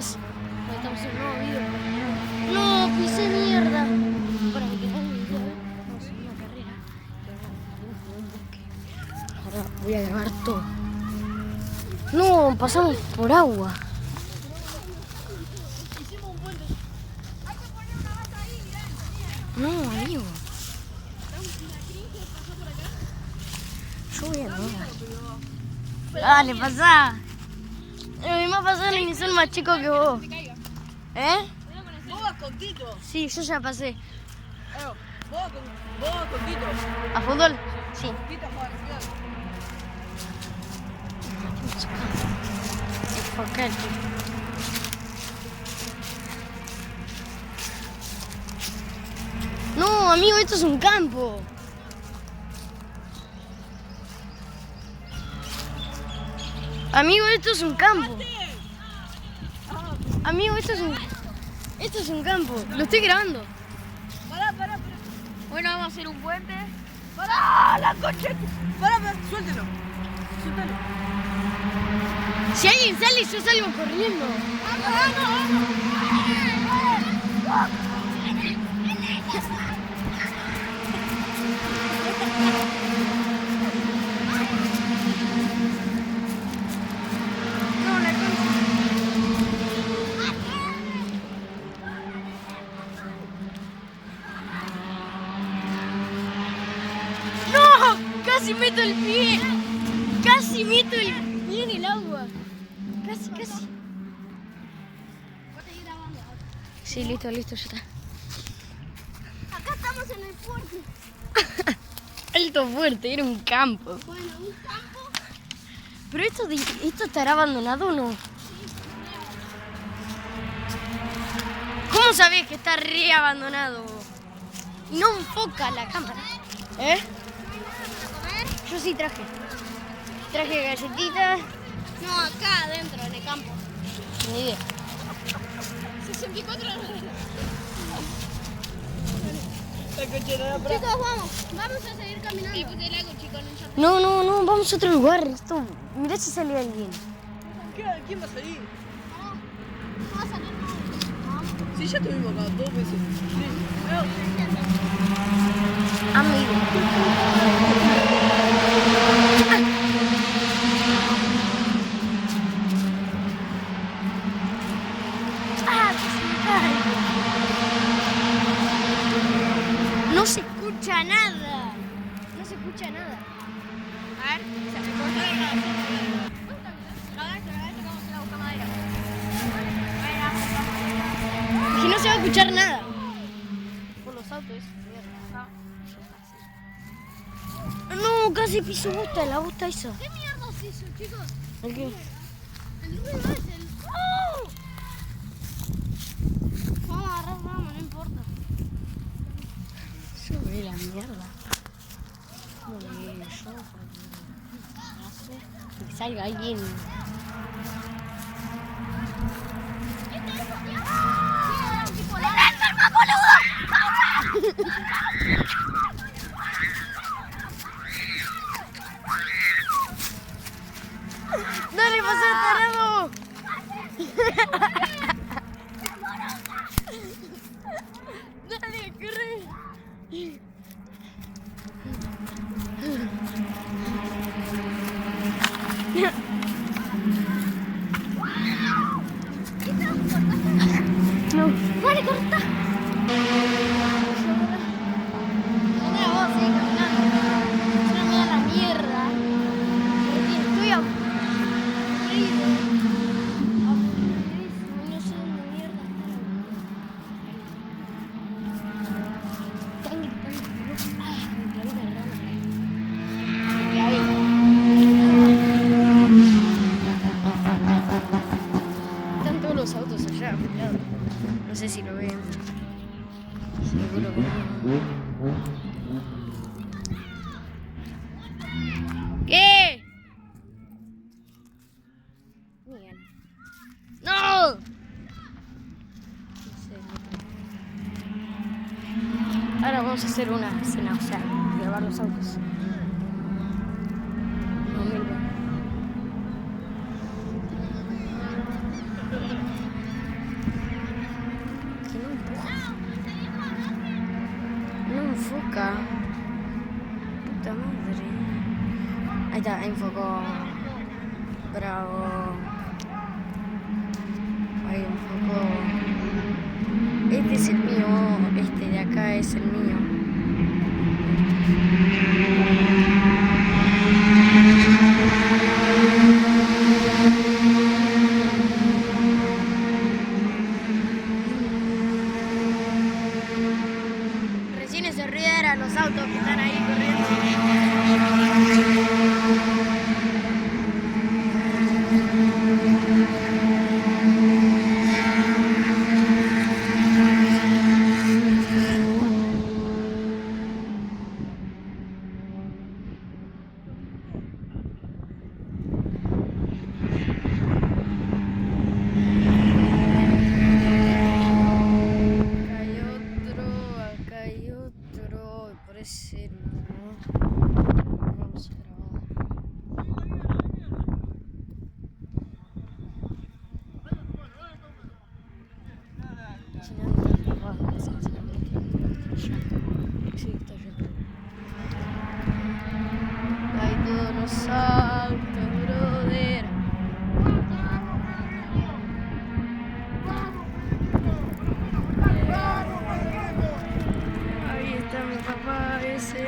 estás? Estamos en un nuevo video. No, pisé mierda. Para que tengan el video, vamos a hacer una carrera. Ahora voy a grabar todo. No, pasamos por agua. Hicimos un puente. Hay que poner una bata ahí, mirá. No, amigo. ¿La Cris que pasó por acá? Yo voy a grabar. Dale, pasá. Me va a pasar y son más chicos que vos. ¿Eh? Vos vas con Tito. Sí, yo ya pasé. Vos con Tito. ¿A fútbol? Sí. Tito juega a la ciudad. Enfocate. No, amigo, esto es un campo. Amigo, esto es un campo. Amigo, esto es un campo. Lo estoy grabando. Pará. Bueno, vamos a hacer un puente. Pará, la coche. Pará, suéltelo. Suéltalo. Si alguien sale, yo salgo corriendo. No, la concha. ¡No! Casi meto el pie. Casi meto el pie en el agua. Casi. ¿Vos seguís grabando? Sí, listo, ya está. Acá estamos en el puerto. Alto fuerte, era un campo. Bueno, un campo. Pero esto estará abandonado o no? ¿Cómo sabés que está re abandonado? Y no enfoca la cámara. ¿Eh? Yo sí traje. Traje galletitas. No, acá adentro, en el campo. Ni idea. 64 horas. Chicos, vamos a seguir caminando. Y puse el lago, chicos, No, vamos a otro lugar. Esto, mirá si sale alguien. ¿Quién va a salir? No va a salir nadie. Sí, ya estuvimos acá 2 veces. Amigo. No se escucha nada. No se escucha nada. A ver, se me cortó la grabación. Vamos a ir a buscar madera. Que no se va a escuchar nada. Por los autos. No, casi piso bosta, la bosta esa. ¿Qué mierda es eso, chicos? ¿El qué? El ruido es el... ¡Oh! Vamos a agarrar rama, no importa. Yo ve la mierda. Que salga alguien. ¡Dale, pasá, tarado! ¡Dale, corre! No. ¡Vale, corta! Mira vos, sigue caminando. Yo no me da la mierda. Porque estoy aburrido. Aburridísimo. No sé dónde mierda está. Están gritando. Me clavé una rama. Me clavé. Están todos los autos allá, cuidado. No sé si lo ven. Seguro que no. ¿Qué? Bien. ¡No! Ahora vamos a hacer una escena, o sea, grabar los autos. No, mira. está, enfocó. Bravo. Ahí enfocó. Este es el mío, este de acá es el mío. Recién ese ruido eran los autos que están ahí corriendo. Acá hay otro, parece. Vamos a grabar. Sí, está allá. Hay todos los autos, brother. Ahí está mi papá, ese.